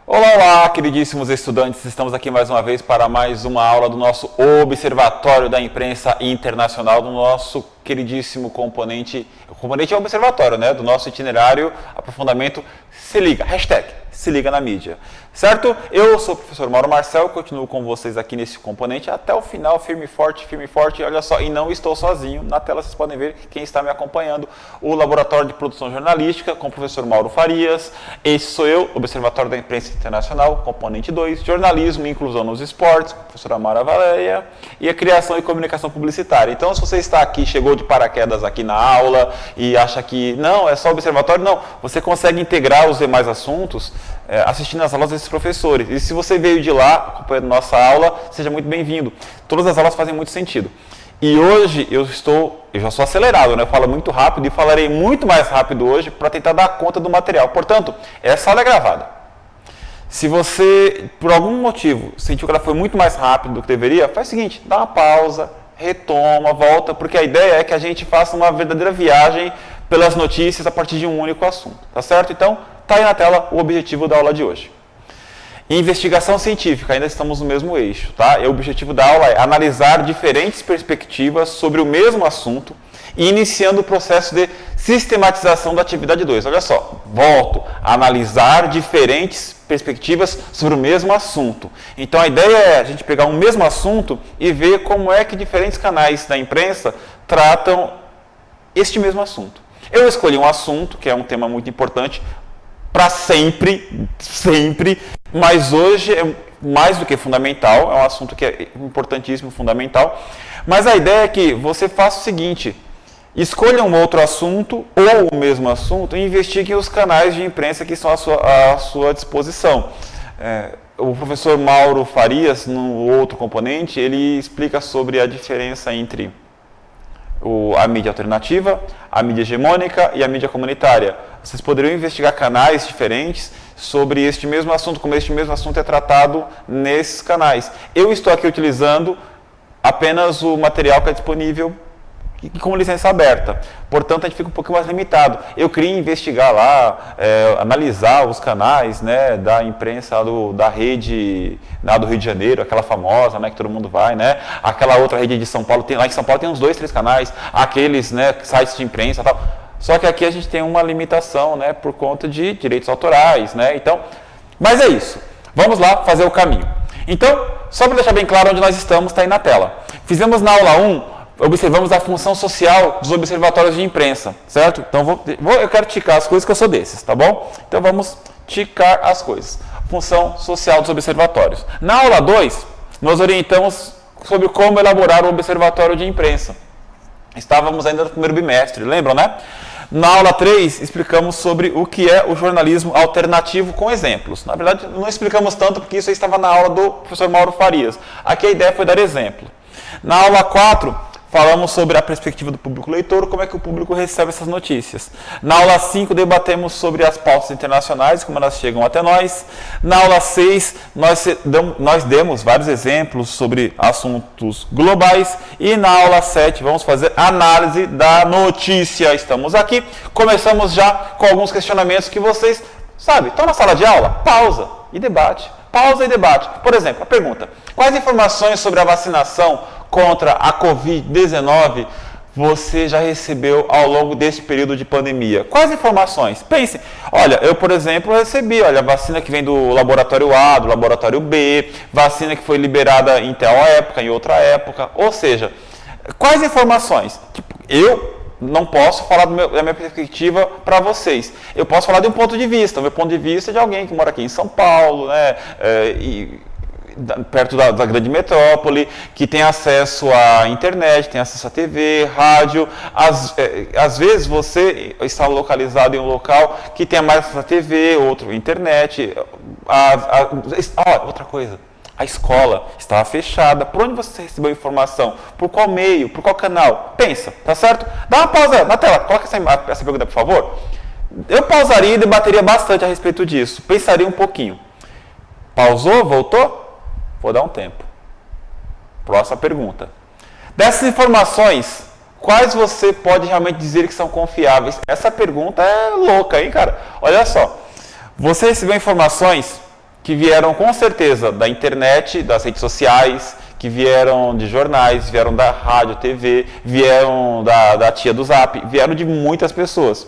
Olá, olá, queridíssimos estudantes, estamos aqui mais uma vez para mais uma aula do nosso Observatório da Imprensa Internacional, do nosso queridíssimo componente, o componente é o observatório, né, do nosso itinerário, aprofundamento, se liga, hashtag, se liga na mídia, certo? Eu sou o professor Mauro Marcel, continuo com vocês aqui nesse componente até o final, firme e forte, olha só, e não estou sozinho, na tela vocês podem ver quem está me acompanhando, o Laboratório de Produção Jornalística, com o professor Mauro Farias, esse sou eu, Observatório da Imprensa Internacional, componente 2, Jornalismo e Inclusão nos Esportes, professora Mara Valéria, e a Criação e Comunicação Publicitária. Então, se você está aqui, chegou de paraquedas aqui na aula e acha que não, é só observatório, não, você consegue integrar os demais assuntos assistindo às aulas desses professores. E se você veio de lá, acompanhando nossa aula, seja muito bem-vindo. Todas as aulas fazem muito sentido. E hoje eu já sou acelerado, né? Eu falo muito rápido e falarei muito mais rápido hoje para tentar dar conta do material. Portanto, essa aula é gravada. Se você, por algum motivo, sentiu que ela foi muito mais rápido do que deveria, faz o seguinte, dá uma pausa, retoma, volta, porque a ideia é que a gente faça uma verdadeira viagem pelas notícias a partir de um único assunto, tá certo? Então, tá aí na tela o objetivo da aula de hoje. Investigação científica, ainda estamos no mesmo eixo, tá? E o objetivo da aula é analisar diferentes perspectivas sobre o mesmo assunto e iniciando o processo de sistematização da atividade 2. Olha só, volto, analisar diferentes perspectivas sobre o mesmo assunto. Então a ideia é a gente pegar um mesmo assunto e ver como é que diferentes canais da imprensa tratam este mesmo assunto. Eu escolhi um assunto, que é um tema muito importante, para sempre, mas hoje é mais do que fundamental, é um assunto que é importantíssimo, fundamental, mas a ideia é que você faça o seguinte, escolha um outro assunto ou o mesmo assunto e investigue os canais de imprensa que são à sua disposição. O professor Mauro Farias, no outro componente, ele explica sobre a diferença entre a mídia alternativa, a mídia hegemônica e a mídia comunitária. Vocês poderiam investigar canais diferentes sobre este mesmo assunto, como este mesmo assunto é tratado nesses canais. Eu estou aqui utilizando apenas o material que é disponível com licença aberta. Portanto, a gente fica um pouquinho mais limitado. Eu queria investigar lá, analisar os canais, né, da imprensa da rede lá do Rio de Janeiro, aquela famosa, né, que todo mundo vai, né, aquela outra rede de São Paulo, lá em São Paulo tem uns 2, 3 canais, aqueles, né, sites de imprensa e tal. Só que aqui a gente tem uma limitação, né, por conta de direitos autorais, né, então, mas é isso. Vamos lá fazer o caminho. Então, só para deixar bem claro onde nós estamos, está aí na tela. Fizemos na aula 1, observamos a função social dos observatórios de imprensa, certo? Então, eu quero ticar as coisas que eu sou desses, tá bom? Então, vamos ticar as coisas. Função social dos observatórios. Na aula 2, nós orientamos sobre como elaborar um observatório de imprensa. Estávamos ainda no primeiro bimestre, lembram, né? Na aula 3, explicamos sobre o que é o jornalismo alternativo com exemplos. Na verdade, não explicamos tanto porque isso aí estava na aula do professor Mauro Farias. Aqui a ideia foi dar exemplo. Na aula 4, falamos sobre a perspectiva do público leitor, como é que o público recebe essas notícias. Na aula 5, debatemos sobre as pautas internacionais, como elas chegam até nós. Na aula 6, nós demos vários exemplos sobre assuntos globais. E na aula 7, vamos fazer análise da notícia. Estamos aqui, começamos já com alguns questionamentos que vocês, estão na sala de aula? Pausa e debate. Pausa e debate. Por exemplo, a pergunta: quais informações sobre a vacinação contra a Covid-19 você já recebeu ao longo desse período de pandemia? Quais informações? Pense, olha, eu, por exemplo, recebi, a vacina que vem do laboratório A, do laboratório B, vacina que foi liberada em tal época, em outra época, ou seja, quais informações? Eu não posso falar da minha perspectiva para vocês. Eu posso falar de um ponto de vista, o meu ponto de vista é de alguém que mora aqui em São Paulo, né, perto da grande metrópole, que tem acesso à internet, tem acesso à TV, rádio. Às vezes você está localizado em um local que tem mais acesso à TV, outro à internet. Outra coisa, a escola estava fechada. Por onde você recebeu a informação? Por qual meio? Por qual canal? Pensa, tá certo? Dá uma pausa na tela, coloca essa pergunta, por favor. Eu pausaria e debateria bastante a respeito disso. Pensaria um pouquinho. Pausou? Voltou? Vou dar um tempo. Próxima pergunta. Dessas informações, quais você pode realmente dizer que são confiáveis? Essa pergunta é louca, hein, cara? Olha só. Você recebeu informações que vieram com certeza da internet, das redes sociais, que vieram de jornais, vieram da rádio, TV, vieram da tia do Zap, vieram de muitas pessoas.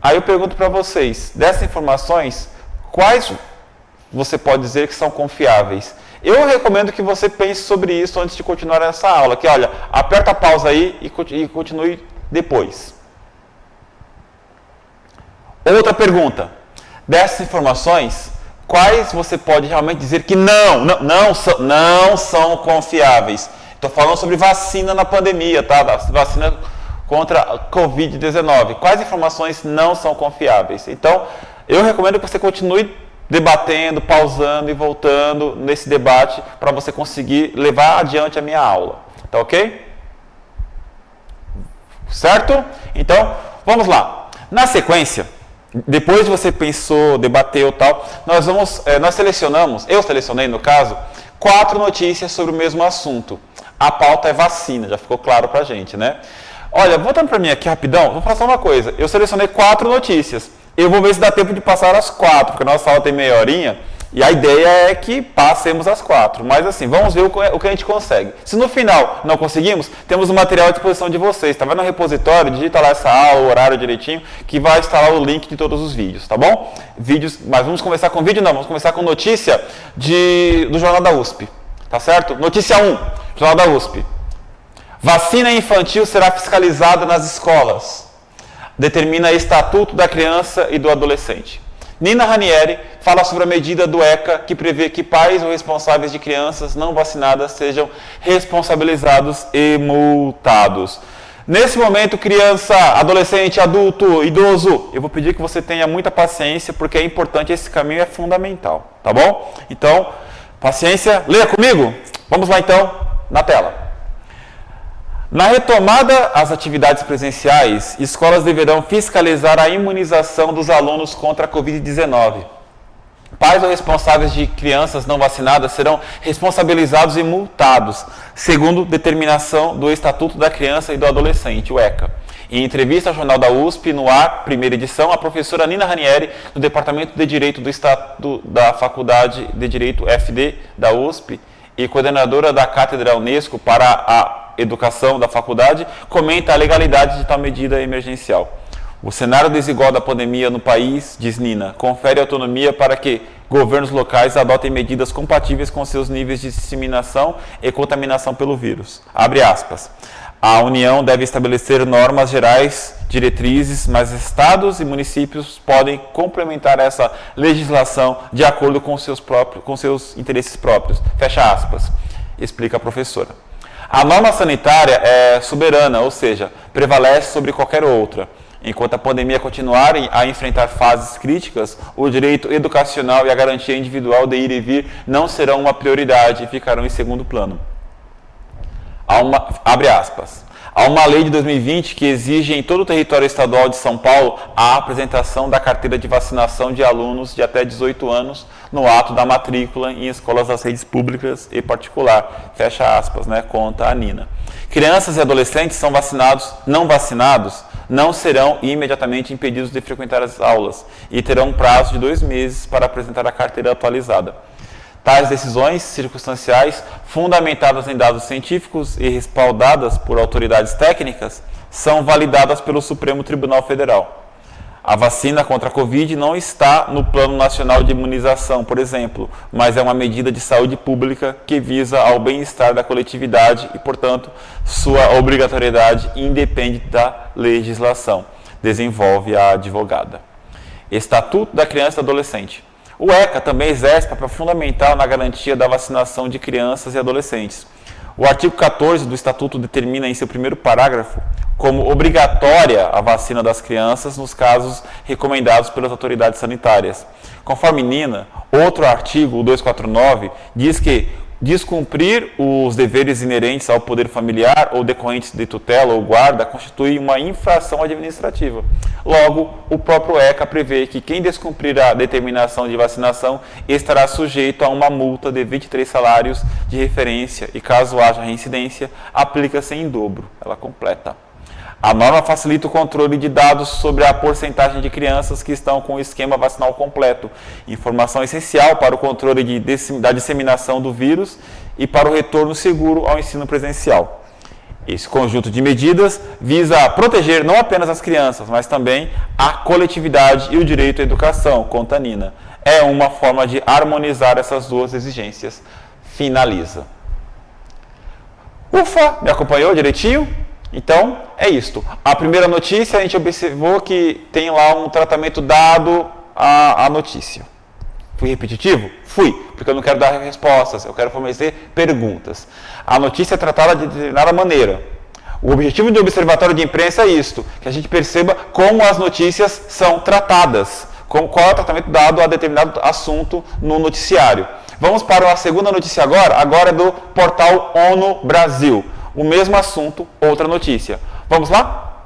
Aí eu pergunto para vocês, dessas informações, quais você pode dizer que são confiáveis? Eu recomendo que você pense sobre isso antes de continuar essa aula, que olha, aperta a pausa aí e continue depois. Outra pergunta, dessas informações, quais você pode realmente dizer que não são confiáveis? Estou falando sobre vacina na pandemia, tá? Vacina contra a Covid-19. Quais informações não são confiáveis? Então, eu recomendo que você continue debatendo, pausando e voltando nesse debate para você conseguir levar adiante a minha aula. Tá ok? Certo? Então, vamos lá. Na sequência, depois de você pensou, debateu tal, eu selecionei no caso, 4 notícias sobre o mesmo assunto. A pauta é vacina, já ficou claro pra gente, né? Olha, voltando para mim aqui rapidão, vou falar só uma coisa. Eu selecionei 4 notícias. Eu vou ver se dá tempo de passar as 4, porque a nossa aula tem meia horinha. E a ideia é que passemos as 4. Mas assim, vamos ver o que a gente consegue. Se no final não conseguimos, temos o material à disposição de vocês. Tá vendo no repositório? Digita lá essa aula, o horário direitinho, que vai estar lá o link de todos os vídeos, tá bom? Vídeos, mas vamos começar com vídeo? Não, vamos começar com notícia do Jornal da USP. Tá certo? Notícia 1, Jornal da USP. Vacina infantil será fiscalizada nas escolas. Determina Estatuto da Criança e do Adolescente. Nina Ranieri fala sobre a medida do ECA que prevê que pais ou responsáveis de crianças não vacinadas sejam responsabilizados e multados. Nesse momento, criança, adolescente, adulto, idoso, eu vou pedir que você tenha muita paciência, porque é importante, esse caminho é fundamental, tá bom? Então, paciência, leia comigo. Vamos lá então, na tela. Na retomada às atividades presenciais, escolas deverão fiscalizar a imunização dos alunos contra a Covid-19. Pais ou responsáveis de crianças não vacinadas serão responsabilizados e multados, segundo determinação do Estatuto da Criança e do Adolescente, o ECA. Em entrevista ao Jornal da USP, no ar, primeira edição, a professora Nina Ranieri, do Departamento de Direito da Faculdade de Direito FD da USP e coordenadora da Cátedra Unesco para a Educação da faculdade, comenta a legalidade de tal medida emergencial. O cenário desigual da pandemia no país, diz Nina, confere autonomia para que governos locais adotem medidas compatíveis com seus níveis de disseminação e contaminação pelo vírus. Abre aspas. A União deve estabelecer normas gerais, diretrizes, mas estados e municípios podem complementar essa legislação de acordo com seus interesses próprios. Fecha aspas, explica a professora. A norma sanitária é soberana, ou seja, prevalece sobre qualquer outra. Enquanto a pandemia continuar a enfrentar fases críticas, o direito educacional e a garantia individual de ir e vir não serão uma prioridade e ficarão em segundo plano. Abre aspas. Há uma lei de 2020 que exige em todo o território estadual de São Paulo a apresentação da carteira de vacinação de alunos de até 18 anos no ato da matrícula em escolas das redes públicas e particular. Fecha aspas, né? Conta a Nina. Crianças e adolescentes não vacinados, não serão imediatamente impedidos de frequentar as aulas e terão um prazo de 2 meses para apresentar a carteira atualizada. Tais decisões circunstanciais, fundamentadas em dados científicos e respaldadas por autoridades técnicas, são validadas pelo Supremo Tribunal Federal. A vacina contra a Covid não está no Plano Nacional de Imunização, por exemplo, mas é uma medida de saúde pública que visa ao bem-estar da coletividade e, portanto, sua obrigatoriedade independe da legislação, desenvolve a advogada. Estatuto da Criança e do Adolescente. O ECA também exerce papel fundamental na garantia da vacinação de crianças e adolescentes. O artigo 14 do Estatuto determina em seu primeiro parágrafo como obrigatória a vacina das crianças nos casos recomendados pelas autoridades sanitárias. Conforme Nina, outro artigo, o 249, diz que descumprir os deveres inerentes ao poder familiar ou decorrentes de tutela ou guarda constitui uma infração administrativa. Logo, o próprio ECA prevê que quem descumprir a determinação de vacinação estará sujeito a uma multa de 23 salários de referência e, caso haja reincidência, aplica-se em dobro. Ela completa. A norma facilita o controle de dados sobre a porcentagem de crianças que estão com o esquema vacinal completo, informação essencial para o controle da disseminação do vírus e para o retorno seguro ao ensino presencial. Esse conjunto de medidas visa proteger não apenas as crianças, mas também a coletividade e o direito à educação, conta a Nina. É uma forma de harmonizar essas duas exigências. Finaliza. Ufa, me acompanhou direitinho? Então, é isto. A primeira notícia, a gente observou que tem lá um tratamento dado à notícia. Fui repetitivo? Fui, porque eu não quero dar respostas, eu quero fornecer perguntas. A notícia é tratada de determinada maneira. O objetivo do Observatório de Imprensa é isto, que a gente perceba como as notícias são tratadas, qual é o tratamento dado a determinado assunto no noticiário. Vamos para a segunda notícia agora é do portal ONU Brasil. O mesmo assunto, outra notícia. Vamos lá?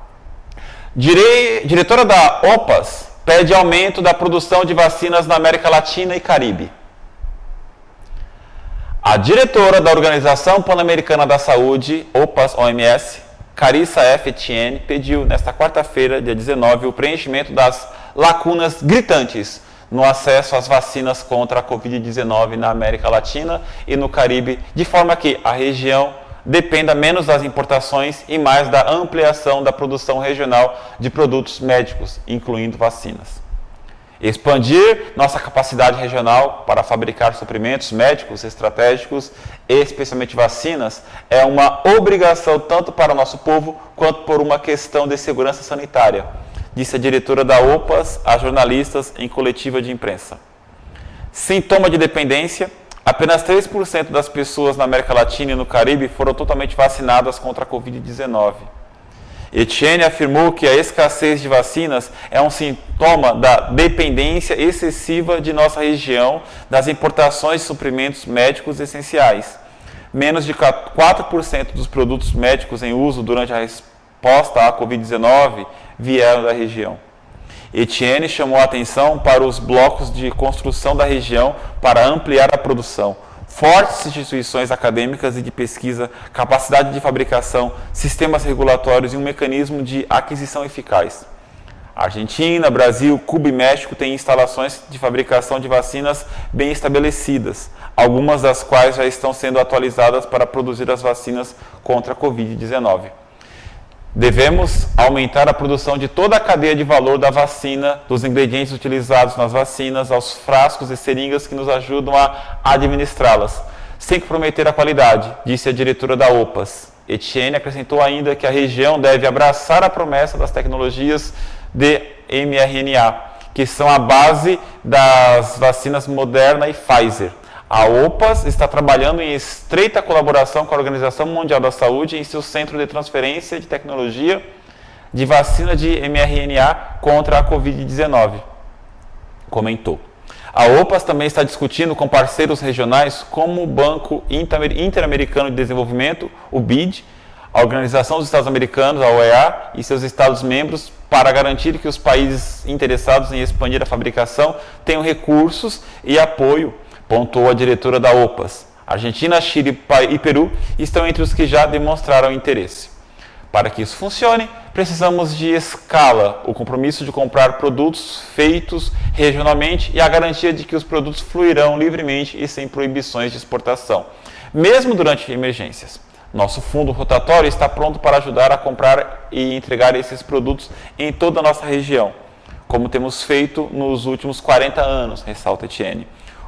Diretora da OPAS pede aumento da produção de vacinas na América Latina e Caribe. A diretora da Organização Pan-Americana da Saúde, OPAS, OMS, Carissa F. Etienne, pediu nesta quarta-feira, dia 19, o preenchimento das lacunas gritantes no acesso às vacinas contra a Covid-19 na América Latina e no Caribe, de forma que a região dependa menos das importações e mais da ampliação da produção regional de produtos médicos, incluindo vacinas. Expandir nossa capacidade regional para fabricar suprimentos médicos estratégicos, especialmente vacinas, é uma obrigação tanto para o nosso povo quanto por uma questão de segurança sanitária, disse a diretora da OPAS a jornalistas em coletiva de imprensa. Sintoma de dependência: apenas 3% das pessoas na América Latina e no Caribe foram totalmente vacinadas contra a Covid-19. Etienne afirmou que a escassez de vacinas é um sintoma da dependência excessiva de nossa região das importações de suprimentos médicos essenciais. Menos de 4% dos produtos médicos em uso durante a resposta à Covid-19 vieram da região. Etienne chamou a atenção para os blocos de construção da região para ampliar a produção, fortes instituições acadêmicas e de pesquisa, capacidade de fabricação, sistemas regulatórios e um mecanismo de aquisição eficaz. Argentina, Brasil, Cuba e México têm instalações de fabricação de vacinas bem estabelecidas, algumas das quais já estão sendo atualizadas para produzir as vacinas contra a Covid-19. Devemos aumentar a produção de toda a cadeia de valor da vacina, dos ingredientes utilizados nas vacinas, aos frascos e seringas que nos ajudam a administrá-las, sem comprometer a qualidade, disse a diretora da OPAS. Etienne acrescentou ainda que a região deve abraçar a promessa das tecnologias de mRNA, que são a base das vacinas Moderna e Pfizer. A OPAS está trabalhando em estreita colaboração com a Organização Mundial da Saúde em seu centro de transferência de tecnologia de vacina de mRNA contra a Covid-19, comentou. A OPAS também está discutindo com parceiros regionais como o Banco Interamericano de Desenvolvimento, o BID, a Organização dos Estados Americanos, a OEA, e seus Estados-membros para garantir que os países interessados em expandir a fabricação tenham recursos e apoio, pontuou a diretora da OPAS. Argentina, Chile e Peru estão entre os que já demonstraram interesse. Para que isso funcione, precisamos de escala, o compromisso de comprar produtos feitos regionalmente e a garantia de que os produtos fluirão livremente e sem proibições de exportação, mesmo durante emergências. Nosso fundo rotatório está pronto para ajudar a comprar e entregar esses produtos em toda a nossa região, como temos feito nos últimos 40 anos, ressalta Etienne.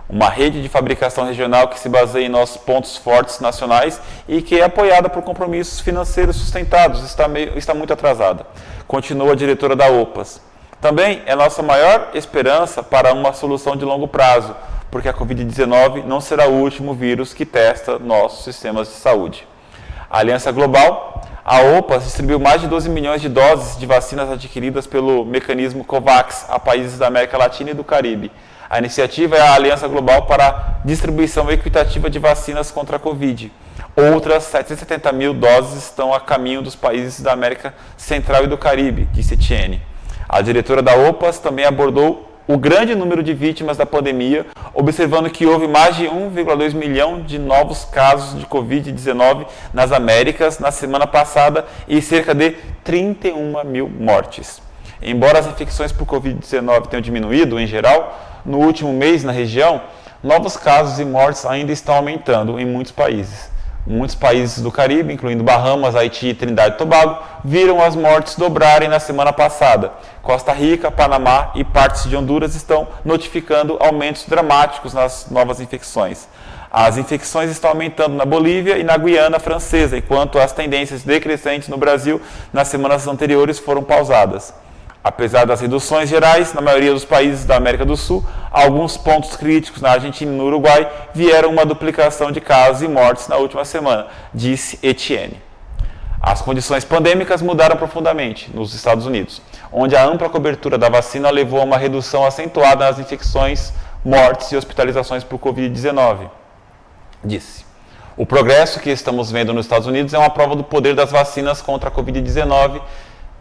Uma rede de fabricação regional que se baseia em nossos pontos fortes nacionais e que é apoiada por compromissos financeiros sustentados, está muito atrasada, continua a diretora da OPAS. Também é nossa maior esperança para uma solução de longo prazo, porque a Covid-19 não será o último vírus que testa nossos sistemas de saúde. A Aliança Global, a OPAS, distribuiu mais de 12 milhões de doses de vacinas adquiridas pelo mecanismo COVAX a países da América Latina e do Caribe. A iniciativa é a Aliança Global para a Distribuição Equitativa de Vacinas contra a Covid. Outras 770 mil doses estão a caminho dos países da América Central e do Caribe, disse Etienne. A diretora da OPAS também abordou o grande número de vítimas da pandemia, observando que houve mais de 1,2 milhão de novos casos de Covid-19 nas Américas na semana passada e cerca de 31 mil mortes. Embora as infecções por Covid-19 tenham diminuído em geral, no último mês na região, novos casos e mortes ainda estão aumentando em muitos países. Muitos países do Caribe, incluindo Bahamas, Haiti e Trindade e Tobago, viram as mortes dobrarem na semana passada. Costa Rica, Panamá e partes de Honduras estão notificando aumentos dramáticos nas novas infecções. As infecções estão aumentando na Bolívia e na Guiana Francesa, enquanto as tendências decrescentes no Brasil nas semanas anteriores foram pausadas. Apesar das reduções gerais, na maioria dos países da América do Sul, alguns pontos críticos na Argentina e no Uruguai vieram uma duplicação de casos e mortes na última semana, disse Etienne. As condições pandêmicas mudaram profundamente nos Estados Unidos, onde a ampla cobertura da vacina levou a uma redução acentuada nas infecções, mortes e hospitalizações por Covid-19, disse. O progresso que estamos vendo nos Estados Unidos é uma prova do poder das vacinas contra a Covid-19,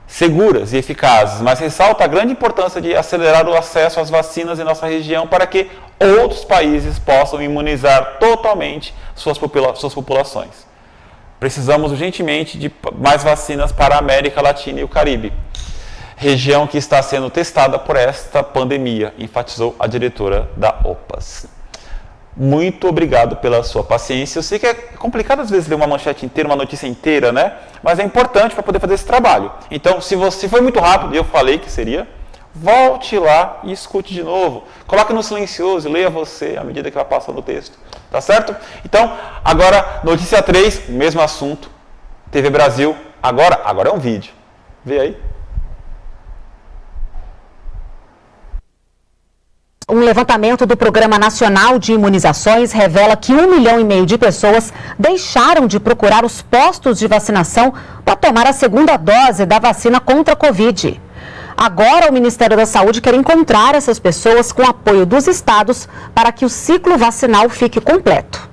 seguras e eficazes, mas ressalta a grande importância de acelerar o acesso às vacinas em nossa região para que outros países possam imunizar totalmente suas populações. Precisamos urgentemente de mais vacinas para a América Latina e o Caribe, região que está sendo testada por esta pandemia, enfatizou a diretora da OPAS. Muito obrigado pela sua paciência. Eu sei que é complicado às vezes ler uma manchete inteira, uma notícia inteira, né? Mas é importante para poder fazer esse trabalho. Então, se foi muito rápido, e eu falei que seria, volte lá e escute de novo. Coloque no silencioso e leia você à medida que vai passando o texto. Tá certo? Então, agora, notícia 3, mesmo assunto. TV Brasil, agora é um vídeo. Vê aí. Um levantamento do Programa Nacional de Imunizações revela que 1,5 milhão de pessoas deixaram de procurar os postos de vacinação para tomar a segunda dose da vacina contra a Covid. Agora, o Ministério da Saúde quer encontrar essas pessoas com apoio dos estados para que o ciclo vacinal fique completo.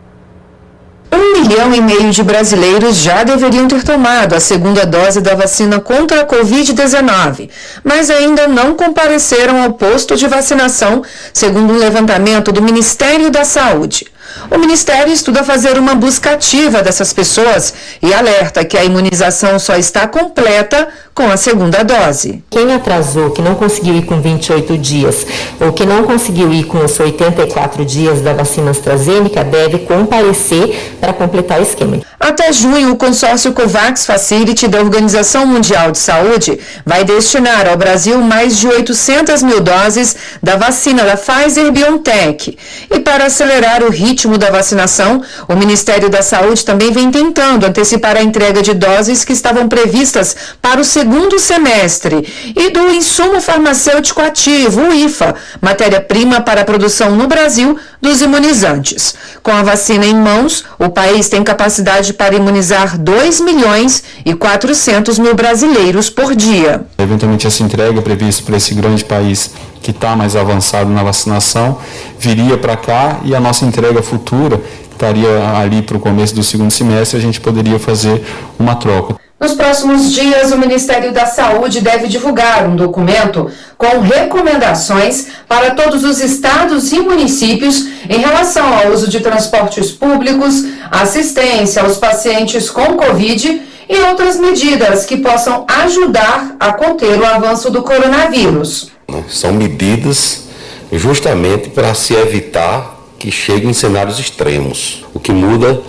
1,5 milhão de brasileiros já deveriam ter tomado a segunda dose da vacina contra a Covid-19, mas ainda não compareceram ao posto de vacinação, segundo um levantamento do Ministério da Saúde. O Ministério estuda fazer uma busca ativa dessas pessoas e alerta que a imunização só está completa com a segunda dose. Quem atrasou, que não conseguiu ir com 28 dias ou que não conseguiu ir com os 84 dias da vacina AstraZeneca deve comparecer para completar o esquema. Até junho, o consórcio COVAX Facility da Organização Mundial de Saúde vai destinar ao Brasil mais de 800 mil doses da vacina da Pfizer-BioNTech. E para acelerar o ritmo da vacinação, o Ministério da Saúde também vem tentando antecipar a entrega de doses que estavam previstas para o segundo semestre e do insumo farmacêutico ativo, o IFA, matéria-prima para a produção no Brasil dos imunizantes. Com a vacina em mãos, o país tem capacidade para imunizar 2.400.000 brasileiros por dia. Eventualmente essa entrega prevista para esse grande país que está mais avançado na vacinação viria para cá e a nossa entrega futura estaria ali para o começo do segundo semestre, a gente poderia fazer uma troca. Nos próximos dias, o Ministério da Saúde deve divulgar um documento com recomendações para todos os estados e municípios em relação ao uso de transportes públicos, assistência aos pacientes com Covid e outras medidas que possam ajudar a conter o avanço do coronavírus. São medidas justamente para se evitar que chegue em cenários extremos. O que muda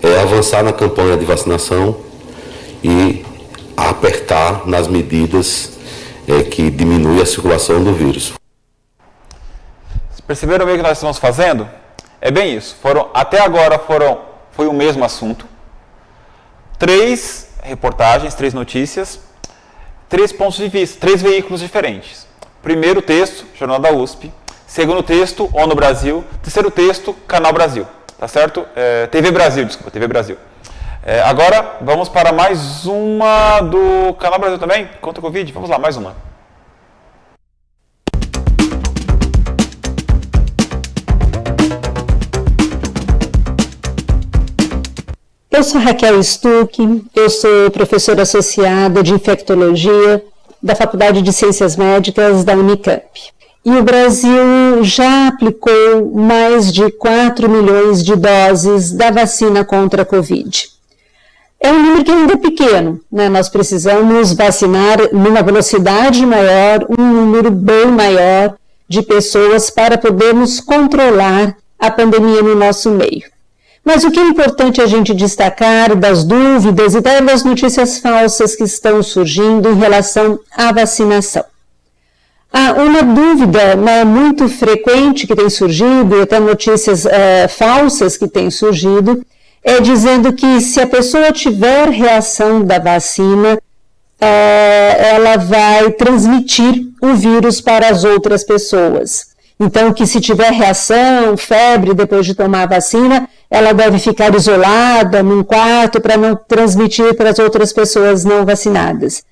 é avançar na campanha de vacinação e apertar nas medidas que diminuem a circulação do vírus. Perceberam bem o que nós estamos fazendo? É bem isso. Até agora foi o mesmo assunto. 3 reportagens, 3 notícias, 3 pontos de vista, 3 veículos diferentes. Primeiro texto, Jornal da USP. Segundo texto, ONU Brasil. Terceiro texto, Canal Brasil. Tá certo? TV Brasil, desculpa, TV Brasil. Agora, vamos para mais uma do Canal Brasil também, contra o Covid. Vamos lá, mais uma. Eu sou Raquel Stuck, eu sou professora associada de infectologia da Faculdade de Ciências Médicas da Unicamp. e o Brasil já aplicou mais de 4 milhões de doses da vacina contra a Covid. É um número que ainda é pequeno, né? Nós precisamos vacinar numa velocidade maior, um número bem maior de pessoas para podermos controlar a pandemia no nosso meio. Mas o que é importante a gente destacar das dúvidas e das notícias falsas que estão surgindo em relação à vacinação. Uma dúvida muito frequente que tem surgido, e até notícias falsas que têm surgido, é dizendo que se a pessoa tiver reação da vacina, ela vai transmitir o vírus para as outras pessoas. Então, que se tiver reação, febre depois de tomar a vacina, ela deve ficar isolada num quarto para não transmitir para as outras pessoas não vacinadas.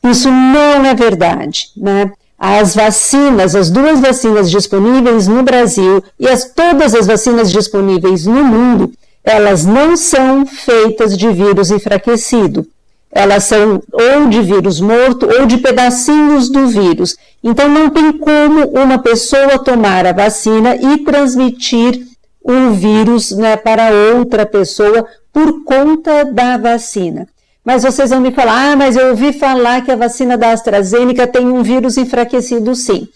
Isso não é verdade, né? As vacinas, as 2 vacinas disponíveis no Brasil e todas as vacinas disponíveis no mundo, elas não são feitas de vírus enfraquecido. Elas são ou de vírus morto ou de pedacinhos do vírus. Então, não tem como uma pessoa tomar a vacina e transmitir o vírus, né, para outra pessoa por conta da vacina. Mas vocês vão me falar, mas eu ouvi falar que a vacina da AstraZeneca tem um vírus enfraquecido, sim.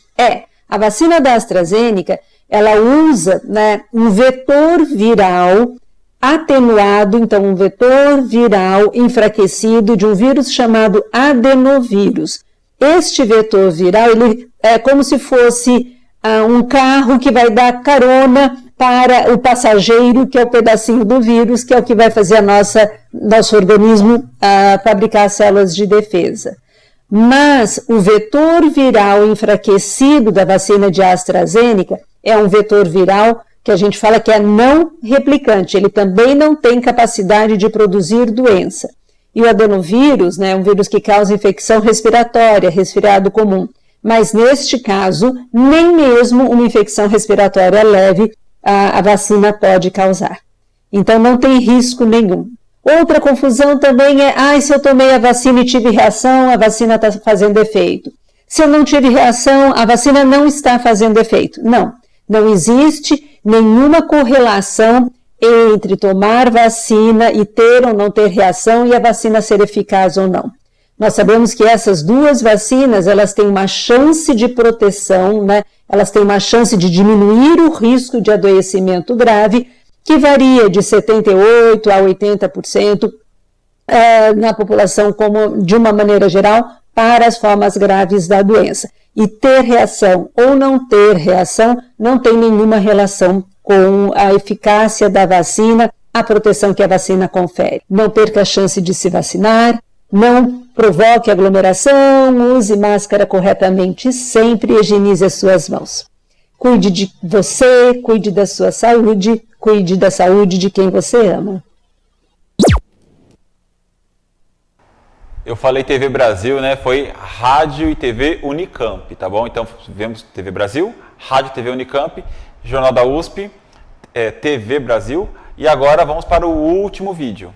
A vacina da AstraZeneca, ela usa, né, um vetor viral atenuado, então um vetor viral enfraquecido de um vírus chamado adenovírus. Este vetor viral, ele é como se fosse um carro que vai dar carona para o passageiro, que é o pedacinho do vírus, que é o que vai fazer nosso organismo fabricar células de defesa. Mas o vetor viral enfraquecido da vacina de AstraZeneca é um vetor viral que a gente fala que é não replicante, ele também não tem capacidade de produzir doença. E o adenovírus, né, é um vírus que causa infecção respiratória, resfriado comum. Mas neste caso, nem mesmo uma infecção respiratória leve a vacina pode causar. Então não tem risco nenhum. Outra confusão também é, se eu tomei a vacina e tive reação, a vacina está fazendo efeito. Se eu não tive reação, a vacina não está fazendo efeito. Não existe nenhuma correlação entre tomar vacina e ter ou não ter reação e a vacina ser eficaz ou não. Nós sabemos que essas 2 vacinas, elas têm uma chance de proteção, né? Elas têm uma chance de diminuir o risco de adoecimento grave, que varia de 78% a 80% na população como de uma maneira geral, para as formas graves da doença. E ter reação ou não ter reação não tem nenhuma relação com a eficácia da vacina, a proteção que a vacina confere. Não perca a chance de se vacinar, não provoque aglomeração, use máscara corretamente sempre e higienize as suas mãos. Cuide de você, cuide da sua saúde, cuide da saúde de quem você ama. Eu falei TV Brasil, né? Foi Rádio e TV Unicamp, tá bom? Então, vemos TV Brasil, Rádio e TV Unicamp, Jornal da USP, TV Brasil. E agora vamos para o último vídeo.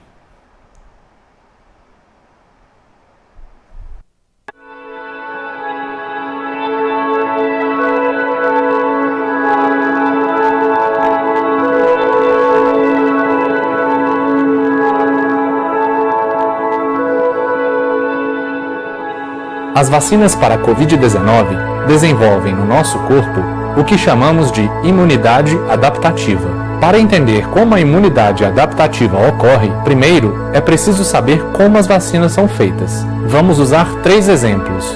As vacinas para a Covid-19 desenvolvem no nosso corpo o que chamamos de imunidade adaptativa. Para entender como a imunidade adaptativa ocorre, primeiro é preciso saber como as vacinas são feitas. Vamos usar 3 exemplos.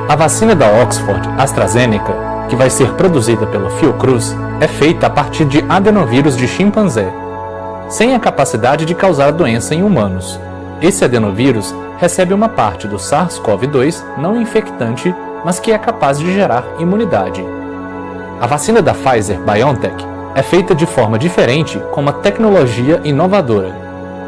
A vacina da Oxford AstraZeneca, que vai ser produzida pela Fiocruz, é feita a partir de adenovírus de chimpanzé, sem a capacidade de causar doença em humanos. Esse adenovírus recebe uma parte do SARS-CoV-2 não infectante, mas que é capaz de gerar imunidade. A vacina da Pfizer-BioNTech é feita de forma diferente com uma tecnologia inovadora.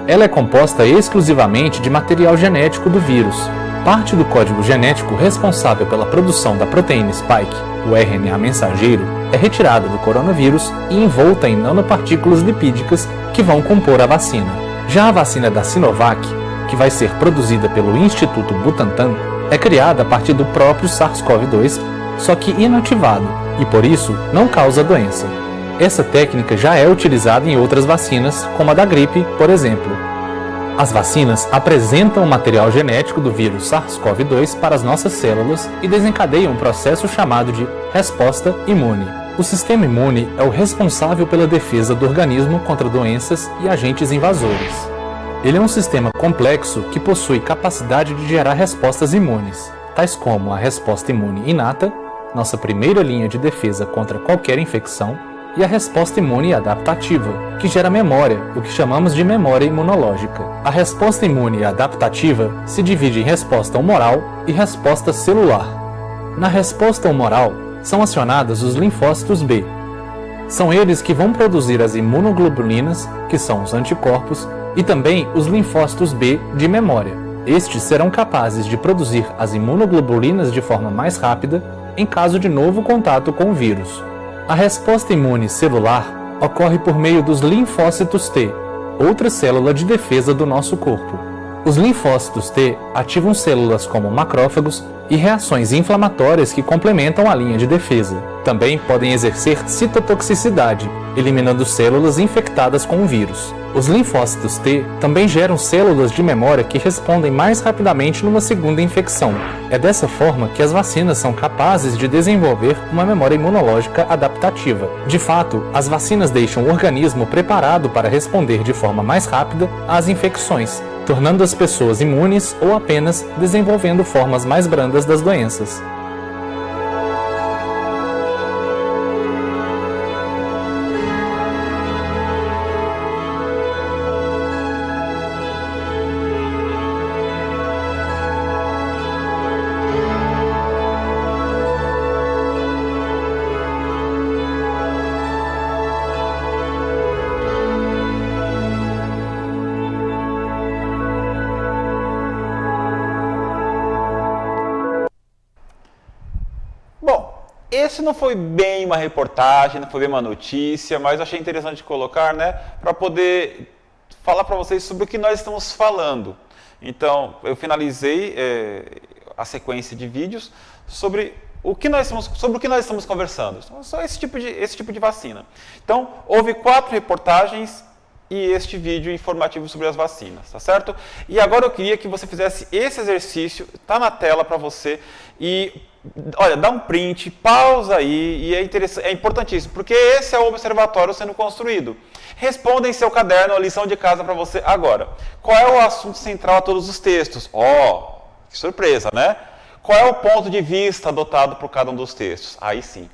Ela é composta exclusivamente de material genético do vírus. Parte do código genético responsável pela produção da proteína spike, o RNA mensageiro, é retirada do coronavírus e envolta em nanopartículas lipídicas que vão compor a vacina. Já a vacina da Sinovac, que vai ser produzida pelo Instituto Butantan, é criada a partir do próprio SARS-CoV-2 só que inativado, e por isso não causa doença. Essa técnica já é utilizada em outras vacinas, como a da gripe, por exemplo. As vacinas apresentam o material genético do vírus SARS-CoV-2 para as nossas células e desencadeiam um processo chamado de resposta imune. O sistema imune é o responsável pela defesa do organismo contra doenças e agentes invasores. Ele é um sistema complexo que possui capacidade de gerar respostas imunes, tais como a resposta imune inata, nossa primeira linha de defesa contra qualquer infecção, e a resposta imune adaptativa, que gera memória, o que chamamos de memória imunológica. A resposta imune adaptativa se divide em resposta humoral e resposta celular. Na resposta humoral, são acionados os linfócitos B. São eles que vão produzir as imunoglobulinas, que são os anticorpos, e também os linfócitos B de memória. Estes serão capazes de produzir as imunoglobulinas de forma mais rápida em caso de novo contato com o vírus. A resposta imune celular ocorre por meio dos linfócitos T, outra célula de defesa do nosso corpo. Os linfócitos T ativam células como macrófagos e reações inflamatórias que complementam a linha de defesa. Também podem exercer citotoxicidade, eliminando células infectadas com o vírus. Os linfócitos T também geram células de memória que respondem mais rapidamente numa segunda infecção. É dessa forma que as vacinas são capazes de desenvolver uma memória imunológica adaptativa. De fato, as vacinas deixam o organismo preparado para responder de forma mais rápida às infecções, tornando as pessoas imunes ou apenas desenvolvendo formas mais brandas das doenças. Esse não foi bem uma reportagem, não foi bem uma notícia, mas eu achei interessante colocar, né, para poder falar para vocês sobre o que nós estamos falando. Então, eu finalizei a sequência de vídeos sobre o que nós estamos conversando. Só esse tipo de vacina. Então, houve 4 reportagens e este vídeo informativo sobre as vacinas, tá certo? E agora eu queria que você fizesse esse exercício, tá na tela para você, e olha, dá um print, pausa aí, e é importantíssimo, porque esse é o observatório sendo construído. Responda em seu caderno a lição de casa para você agora. Qual é o assunto central a todos os textos? Que surpresa, né? Qual é o ponto de vista adotado por cada um dos textos? Aí sim.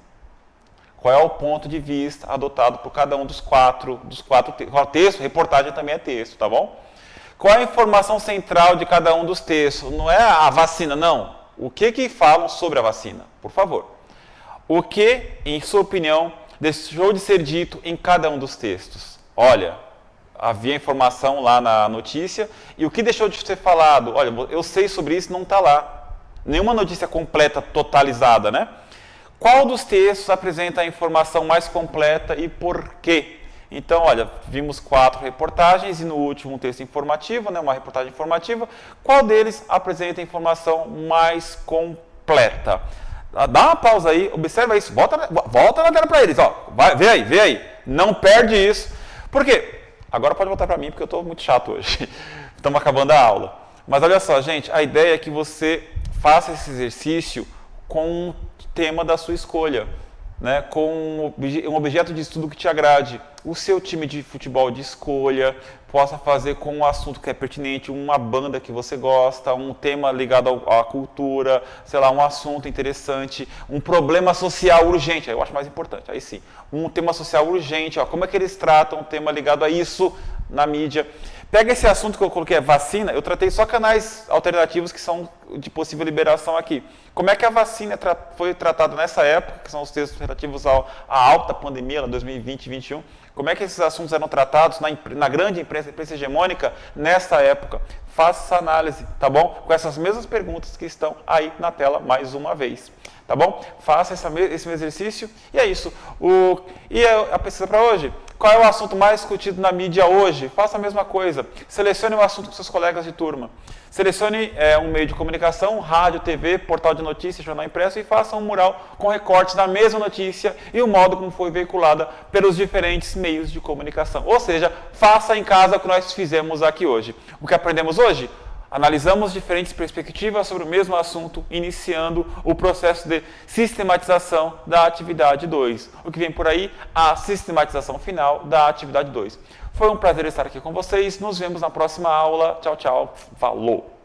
Qual é o ponto de vista adotado por cada um dos quatro textos? Reportagem também é texto, tá bom? Qual é a informação central de cada um dos textos? Não é a vacina, não. O que falam sobre a vacina? Por favor. O que, em sua opinião, deixou de ser dito em cada um dos textos? Olha, havia informação lá na notícia, e o que deixou de ser falado? Olha, eu sei sobre isso, não está lá. Nenhuma notícia completa, totalizada, né? Qual dos textos apresenta a informação mais completa e por quê? Então, olha, vimos 4 reportagens e no último um texto informativo, né, uma reportagem informativa. Qual deles apresenta a informação mais completa? Dá uma pausa aí, observa isso, volta na tela para eles, ó. Vê aí, não perde isso. Por quê? Agora pode voltar para mim, porque eu estou muito chato hoje. Estamos acabando a aula. Mas olha só, gente, a ideia é que você faça esse exercício com o tema da sua escolha, né? Com um objeto de estudo que te agrade. O seu time de futebol de escolha, possa fazer com um assunto que é pertinente, uma banda que você gosta, um tema ligado à cultura, sei lá, um assunto interessante, um problema social urgente, eu acho mais importante, aí sim, um tema social urgente, como é que eles tratam um tema ligado a isso na mídia. Pega esse assunto que eu coloquei, a vacina, eu tratei só canais alternativos que são de possível liberação aqui. Como é que a vacina foi tratada nessa época, que são os textos relativos à alta pandemia, 2020 e 2021, como é que esses assuntos eram tratados na grande imprensa hegemônica nessa época? Faça essa análise, tá bom? Com essas mesmas perguntas que estão aí na tela mais uma vez. tá bom? Faça esse mesmo exercício e é isso. E a pesquisa para hoje? Qual é o assunto mais discutido na mídia hoje? Faça a mesma coisa. Selecione o assunto com seus colegas de turma. Selecione um meio de comunicação, rádio, TV, portal de notícias, jornal impresso e faça um mural com recortes da mesma notícia e o modo como foi veiculada pelos diferentes meios de comunicação. Ou seja, faça em casa o que nós fizemos aqui hoje. O que aprendemos hoje? Analisamos diferentes perspectivas sobre o mesmo assunto, iniciando o processo de sistematização da atividade 2. O que vem por aí? A sistematização final da atividade 2. Foi um prazer estar aqui com vocês. Nos vemos na próxima aula. Tchau, tchau. Falou!